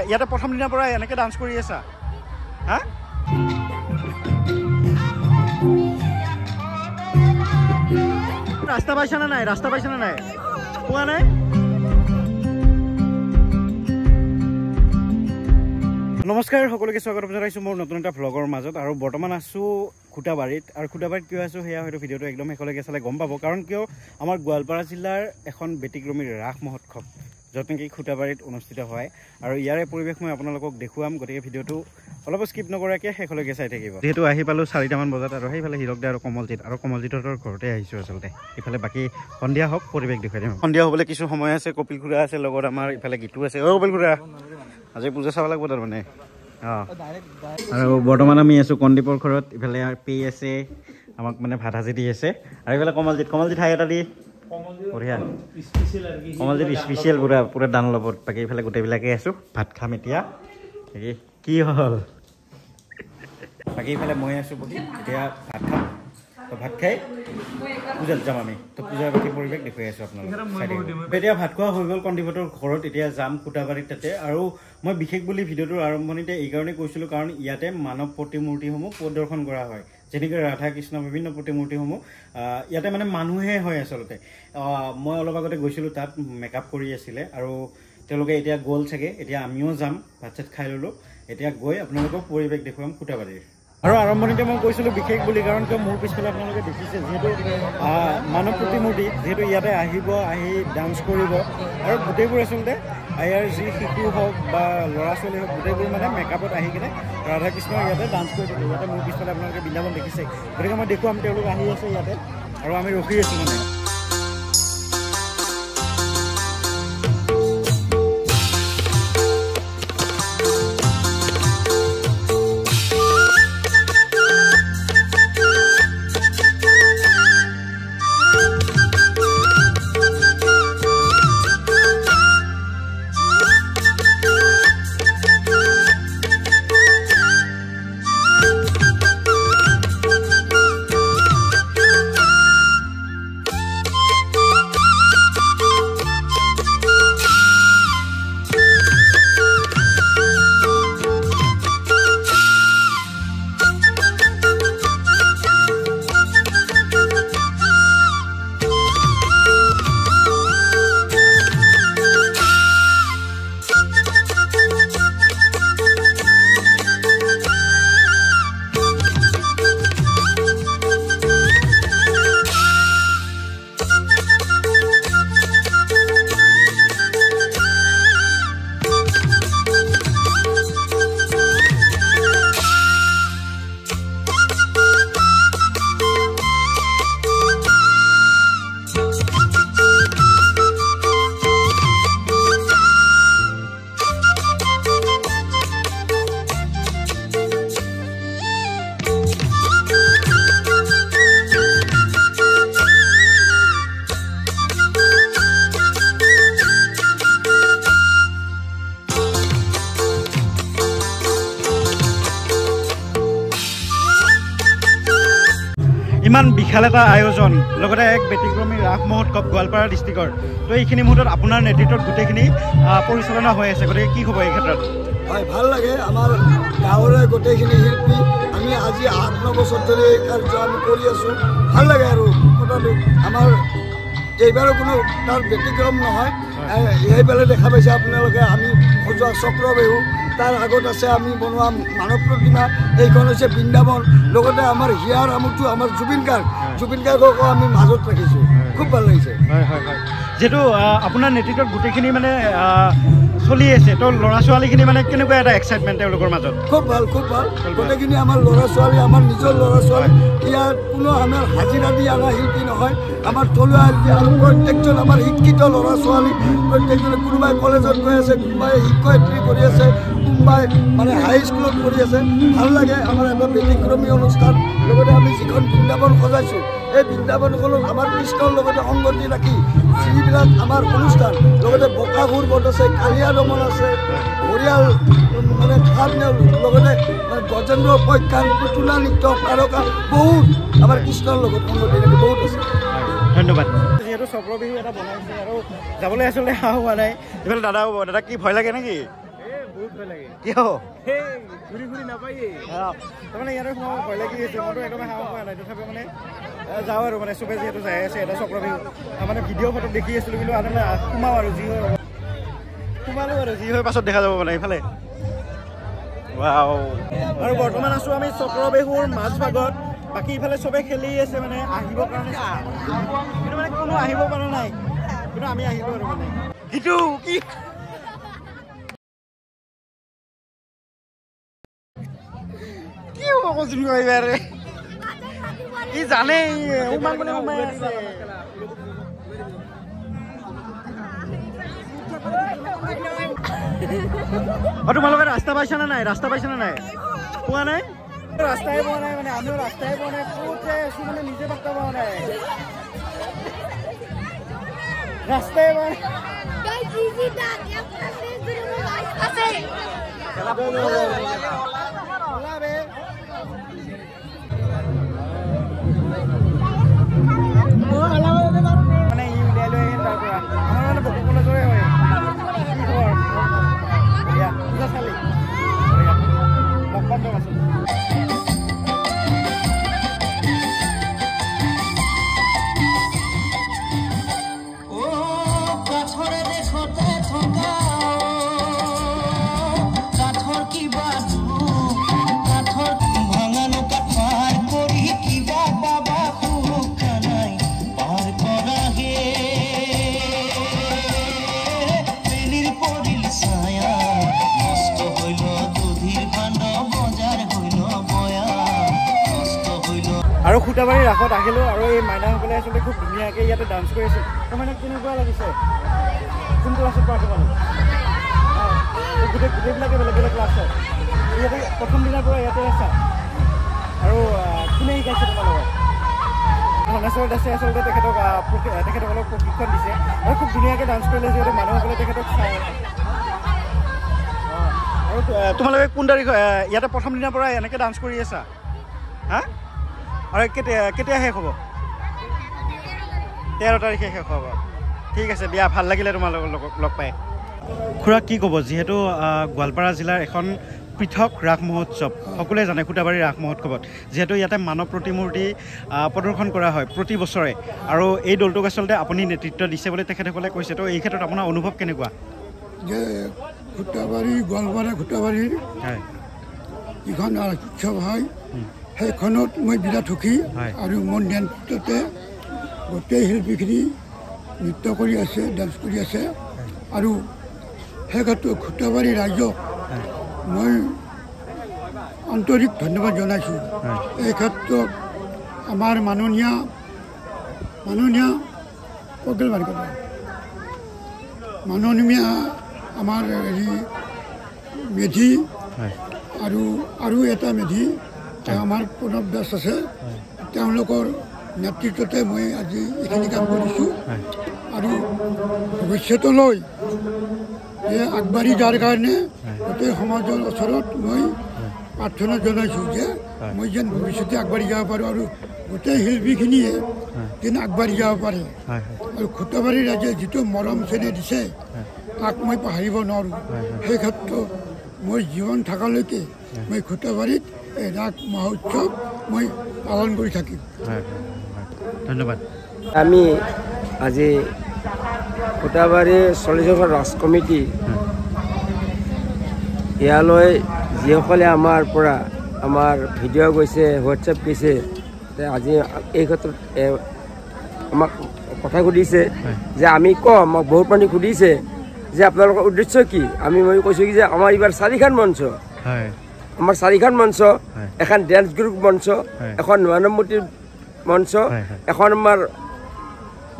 ইয়াতে প্ৰথম দিনৰ পৰা এনেকৈ ডান্স কৰি আছা হা ৰাস্তা পাইছা না নাই পোৱা নাই নমস্কাৰ সকলোকে স্বাগতম জনাইছোঁ মোৰ নতুন এটা ভ্লগৰ মাজত আৰু বৰ্তমান আছোঁ খুটাবাৰীত আৰু খুটাবাৰীত কিয় আছোঁ সেয়া হয়তো ভিডিঅ'টো একদম শেষলৈকে চালে গম পাব কাৰণ কিয় আমাৰ গোৱালপাৰা জিলাৰ এখন ব্যতিক্ৰমী ৰাস মহোৎসৱ য'ত নেকি খুটাবাৰীত অনুষ্ঠিত হয় আৰু ইয়াৰে পৰিৱেশ মই আপোনালোকক দেখুৱাম গতিকে ভিডিঅ'টো অলপ স্কিপ নকৰাকৈ শেষলৈকে চাই থাকিব যিহেতু আহি পালোঁ 4টামান বজাত আৰু সেইফালে হিৰকদা আৰু কমলজিতৰ ঘৰতে আহিছোঁ আচলতে ইফালে বাকী সন্ধিয়া হওক পৰিৱেশ দেখুৱাই দিম সন্ধিয়া হ'বলৈ কিছু সময় আছে কপিল খুৰা আছে লগত আমাৰ ইফালে গীতু আছে কপিল খুৰা আজি পূজা চাব লাগিব তাৰমানে আৰু বৰ্তমান আমি আছোঁ কন্দীপৰ ঘৰত ইফালে পি আছে আমাক মানে ভাত সাজি দি আছে আৰু ইফালে কমলজিত ঠাই এটা দি বঢ়িয়া কমলজিত স্পেচিয়েল পুৰা দান ল'বত বাকী ইফালে গোটেইবিলাকে আছোঁ ভাত খাম এতিয়া কি হ'ল বাকী ইফালে মই আছোঁ বহি এতিয়া ভাত খাম তো ভাত খাই পূজাত যাম আমি তো পূজাৰ বাকী পৰিৱেশ দেখুৱাই আছোঁ আপোনালোকক এতিয়া ভাত খোৱা হৈ গ'ল কন্দীপতৰ ঘৰত এতিয়া যাম খুটাবাৰীত তাতে আৰু মই বিশেষ বুলি ভিডিঅ'টোৰ আৰম্ভণিতে এইকাৰণেই কৈছিলোঁ কাৰণ ইয়াতে মানৱ প্ৰতিমূৰ্তিসমূহ প্ৰদৰ্শন কৰা হয় যেনেকৈ ৰাধা কৃষ্ণ বিভিন্ন প্ৰতিমূৰ্তিসমূহ ইয়াতে মানে মানুহে হয় আচলতে মই অলপ আগতে গৈছিলোঁ তাত মেকআপ কৰি আছিলে আৰু তেওঁলোকে এতিয়া গ'ল চাগে এতিয়া আমিও যাম ভাত চাত খাই ল'লোঁ এতিয়া গৈ আপোনালোকক পৰিৱেশ দেখুৱাম খুটাবাৰীৰ আৰু আৰম্ভণিতে মই কৈছিলোঁ বিশেষ বুলি কাৰণ কিয় মোৰ পিছফালে আপোনালোকে দেখিছে যিহেতু মানৱ প্ৰতিমূৰ্তি যিহেতু ইয়াতে আহিব আহি ডান্স কৰিব আৰু গোটেইবোৰ আচলতে ইয়াৰ যি শিশু হওক বা ল'ৰা ছোৱালী হওক গোটেইবোৰ মানে মেকআপত আহি কিনে ৰাধা কৃষ্ণৰ ইয়াতে ডান্স কৰি থাকে ইয়াতে মোৰ পিছফালে আপোনালোকে বৃন্দাবন দেখিছে গতিকে মই দেখুৱাম তেওঁলোক আহি আছে ইয়াতে আৰু আমি ৰখি আছোঁ মানে ইমান বিশাল এটা আয়োজন লগতে এক ব্যতিক্ৰমী ৰাস মহোৎসৱ গোৱালপাৰা ডিষ্ট্ৰিক্টৰ তো এইখিনি মুহূৰ্তত আপোনাৰ নেতৃত্বত গোটেইখিনি পৰিচালনা হৈ আছে গতিকে কি হ'ব এই ক্ষেত্ৰত হয় ভাল লাগে আমাৰ গাঁৱৰে গোটেইখিনি শিল্পী আমি আজি 8-9 বছৰ ধৰি এই কাৰ্য আমি কৰি আছোঁ ভাল লাগে আৰু কথাটো আমাৰ এইবাৰো কোনো তাৰ ব্যতিক্ৰম নহয় এইফালে দেখা পাইছে আপোনালোকে আমি সজোৱা চক্ৰ বিহু তাৰ আগত আছে আমি বনোৱা মানৱ প্ৰতিমা এইখন হৈছে বৃন্দাবন লগতে আমাৰ হিয়াৰ আমুকটো আমাৰ জুবিন গাৰ্গকো আমি মাজত ৰাখিছোঁ খুব ভাল লাগিছে যিহেতু আপোনাৰ নেতৃত্বত গোটেইখিনি মানে চলি আছে তো ল'ৰা ছোৱালীখিনি মানে কেনেকুৱা এটা এক্সাইটমেণ্ট তেওঁলোকৰ মাজত খুব ভাল গোটেইখিনি আমাৰ ল'ৰা ছোৱালী আমাৰ নিজৰ ল'ৰা ছোৱালী ইয়াত কোনো আমাৰ হাজিৰা দি অনা শিল্পী নহয় আমাৰ থলুৱা শিল্পী আৰু প্ৰত্যেকজন আমাৰ শিক্ষিত ল'ৰা ছোৱালী প্ৰত্যেকজনে কোনোবাই কলেজত গৈ আছে কোনোবাই শিক্ষয়িত্ৰী কৰি আছে কোনোবাই মানে হাই স্কুলত পঢ়ি আছে ভাল লাগে আমাৰ এটা ব্যতিক্ৰমী অনুষ্ঠান লগতে আমি যিখন বৃন্দাবন সজাইছোঁ এই বৃন্দাবনখনক আমাৰ কৃষ্ণৰ লগতে সংগতি ৰাখি যিবিলাক আমাৰ অনুষ্ঠান লগতে বকাসুৰ বধ আছে কালিয়া দমন আছে ঘৰিয়াল মানে খাপ নেওল লগতে গজেন্দ্ৰ উপাখ্যান পুতুলা নৃত্য তাৰকা বহুত আমাৰ কৃষ্ণৰ লগত সংগতি ৰাখি বহুত আছে ধন্যবাদ যিহেতু চক্ৰ বিহু এটা বনাইছে আৰু যাবলৈ আচলতে হোৱা নাই এইফালে দাদা কি ভয় লাগে নেকি বহুত ভয় লাগে কিয় ঘূৰি ঘূৰি নাপায়ে তাৰমানে ইয়াতে সোমাব ভয় লাগি আছে মইতো একদমে সাহস পোৱা নাই তথাপি মানে যাওঁ আৰু মানে চবে যিহেতু যাই আছে এটা চক্ৰ বিহু মানে ভিডিঅ' ফটো দেখি আছিলোঁ কিন্তু আনলে সোমাওঁ আৰু যি হয় সোমালোঁ আৰু যি হয় পাছত দেখা যাব মানে এইফালে আৰু বৰ্তমান আছোঁ আমি চক্ৰ বিহুৰ মাজভাগত বাকী ইফালে চবে খেলি আছে মানে আহিবৰ কাৰণে কিন্তু মানে কোনো আহিব পৰা নাই কিন্তু আমি আহিলোঁ আৰু মানে সিটো কি কি হ'ব কৈছোঁ এইবাৰ ই জানে সোমাই মানে সোমাই আছে তোমালোকে ৰাস্তা পাইছা নে নাই ৰাস্তা পাইছা নে নাই পোৱা নাই ৰাস্তাই পোৱা নাই মানে আমিও ৰাস্তাই পোৱা নাই ক'ত যাই আছো মানে নিজে পাত্তা পোৱা নাই ৰাস্তাই পোৱা মানে ই উলিয়াই লৈ আহিল তাৰ পৰা আমাৰ মানে বকু কলেজৰে হয় কি খবৰ পূজা চালি লগ পাম আছো আৰু খুটাবাৰী ৰাসত আহিলোঁ আৰু এই মাইনাসকলে আচলতে খুব ধুনীয়াকৈ ইয়াতে ডান্স কৰি আছিল তো মানে কেনেকুৱা লাগিছে কোনটো ক্লাছত পৰা তোমালোক গোটেইবিলাকে বেলেগ বেলেগ ক্লাছত ইয়াতে প্ৰথম দিনাৰ পৰা ইয়াতে আছা আৰু কোনে শিকাইছে তোমালোকক ধনেশ্বৰ দাসে আচলতে তেখেতসকলক প্ৰশিক্ষণ দিছে আৰু খুব ধুনীয়াকৈ ডান্স কৰিলে যিহেতু মানুহসকলে তেখেতক চাই আৰু তোমালোকে কোন তাৰিখ ইয়াতে প্ৰথম দিনাৰ পৰা এনেকৈ ডান্স কৰি আছা হা আৰু কেতিয়া শেষ হ'ব 13 তাৰিখে শেষ হ'ব ঠিক আছে দিয়া ভাল লাগিলে তোমালোকৰ লগ পাই খুৰা কি ক'ব যিহেতু গোৱালপাৰা জিলাৰ এখন পৃথক ৰাস মহোৎসৱ সকলোৱে জানে খুটাবাৰী ৰাস মহোৎসৱত যিহেতু ইয়াতে মানৱ প্ৰতিমূৰ্তি প্ৰদৰ্শন কৰা হয় প্ৰতি বছৰে আৰু এই দলটোক আচলতে আপুনি নেতৃত্ব দিছে বুলি তেখেতসকলে কৈছে তো এই ক্ষেত্ৰত আপোনাৰ অনুভৱ কেনেকুৱা যে খুটাবাৰী গোৱালপাৰা খুটাবাৰীৰ যিখন উৎসৱ হয় সেইখনত মই বিৰাট সুখী আৰু মোৰ নেতৃত্বতে গোটেই শিল্পীখিনি নৃত্য কৰি আছে ডান্স কৰি আছে আৰু সেই ক্ষেত্ৰত খুটাবাৰী ৰাইজক মই আন্তৰিক ধন্যবাদ জনাইছোঁ এই ক্ষেত্ৰত আমাৰ মাননীয় মাননীয় আমাৰ হেৰি মেধি আৰু এটা মেধি আমাৰ প্ৰণৱ দাস আছে তেওঁলোকৰ নেতৃত্বতে মই আজি এইখিনি কাম কৰিছোঁ আৰু ভৱিষ্যতলৈ যে আগবাঢ়ি যোৱাৰ কাৰণে গোটেই সমাজৰ ওচৰত মই প্ৰাৰ্থনা জনাইছোঁ যে মই যেন ভৱিষ্যতে আগবাঢ়ি যাব পাৰোঁ আৰু গোটেই শিল্পীখিনিয়ে যেন আগবাঢ়ি যাব পাৰে আৰু খুটাবাৰী ৰাইজে যিটো মৰম চেনেহ দিছে তাক মই পাহৰিব নোৱাৰোঁ সেই ক্ষেত্ৰত মই জীৱন থকালৈকে মই খুটাবাৰীত এই ৰাস মহোৎসৱ মই পালন কৰি থাকিম ধন্যবাদ আমি আজি খুটাবাৰী 40 ৰাস কমিটি ইয়ালৈ যিসকলে আমাৰ পৰা আমাৰ ভিডিঅ' গৈছে হোৱাটছএপ গৈছে আজি এই ক্ষেত্ৰত আমাক কথা সুধিছে যে আমি কম আমাক বহুত মানুহ সুধিছে যে আপোনালোকৰ উদ্দেশ্য কি মই কৈছোঁ কি যে আমাৰ এইবাৰ 4খন মঞ্চ আমাৰ 4খন মঞ্চ এখন ডেন্স গ্ৰুপ মঞ্চ এখন মানৱমূৰ্তিৰ মঞ্চ এখন আমাৰ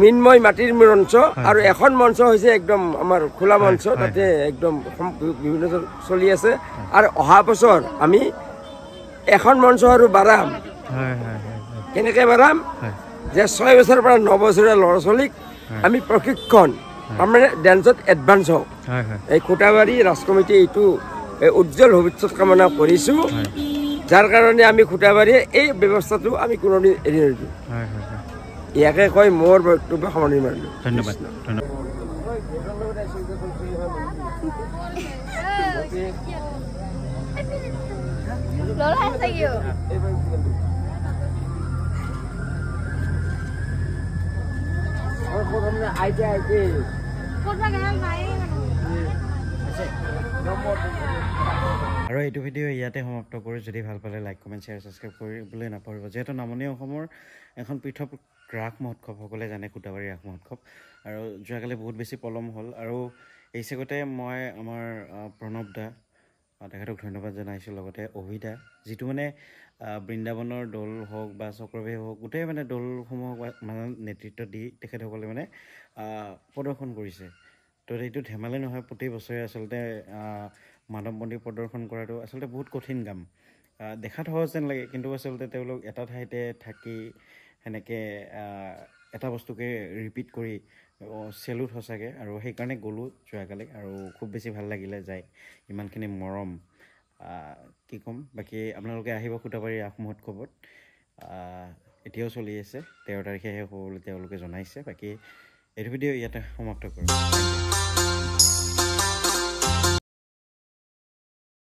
মিনময় মাটিৰ মঞ্চ আৰু এখন মঞ্চ হৈছে একদম আমাৰ খোলা মঞ্চ তাতে একদম বিভিন্ন চলি আছে আৰু অহা বছৰ আমি এখন মঞ্চ আৰু বাঢ়াম কেনেকৈ বাঢ়াম যে 6 বছৰৰ পৰা 9 বছৰীয়া ল'ৰা ছোৱালীক আমি প্ৰশিক্ষণ তাৰমানে ডেন্সত এডভান্স হওক এই খুটাবাৰী ৰাজ কমিটি এইটো উজ্জ্বল ভৱিষ্যত কামনা কৰিছোঁ যাৰ কাৰণে আমি খুটাবাৰীয়ে এই ব্যৱস্থাটো আমি কোনোদিন এৰি নিদিওঁ ইয়াকে কৈ মোৰ বক্তব্য সামৰণি মাৰিলোঁ ধন্যবাদ Lola sa'yo. আৰু এইটো ভিডিঅ' ইয়াতে সমাপ্ত কৰোঁ যদি ভাল পালে লাইক কমেণ্ট শ্বেয়াৰ ছাবস্ক্ৰাইব কৰিবলৈ নাপাহৰিব যিহেতু নামনি অসমৰ এখন পৃথক ৰাস মহোৎসৱ সকলোৱে জানে খুটাবাৰী ৰাস মহোৎসৱ আৰু যোৱাকালি বহুত বেছি পলম হ'ল আৰু এই চেগতে মই আমাৰ প্ৰণৱ দা তেখেতক ধন্যবাদ জনাইছোঁ লগতে অভিদা যিটো মানে বৃন্দাবনৰ দৌল হওক বা চক্ৰবেই হওক গোটেই মানে দৌলসমূহক মানে নেতৃত্ব দি তেখেতসকলে মানে প্ৰদৰ্শন কৰিছে তো এইটো ধেমালি নহয় প্ৰতি বছৰে আচলতে মাধৱ মন্দিৰ প্ৰদৰ্শন কৰাটো আচলতে বহুত কঠিন কাম দেখাত সহজ যেন লাগে কিন্তু আচলতে তেওঁলোক এটা ঠাইতে থাকি সেনেকৈ এটা বস্তুকে ৰিপিট কৰি চেলুট সঁচাকৈ আৰু সেইকাৰণে গ'লোঁ যোৱাকালি আৰু খুব বেছি ভাল লাগিলে যায় ইমানখিনি মৰম কি ক'ম বাকী আপোনালোকে আহিব খুটাবাৰী ৰাস মহোৎসৱত এতিয়াও চলি আছে 13 তাৰিখে শেষ হ'ব বুলি তেওঁলোকে জনাইছে বাকী এইটো ভিডিঅ' ইয়াতে সমাপ্ত কৰোঁ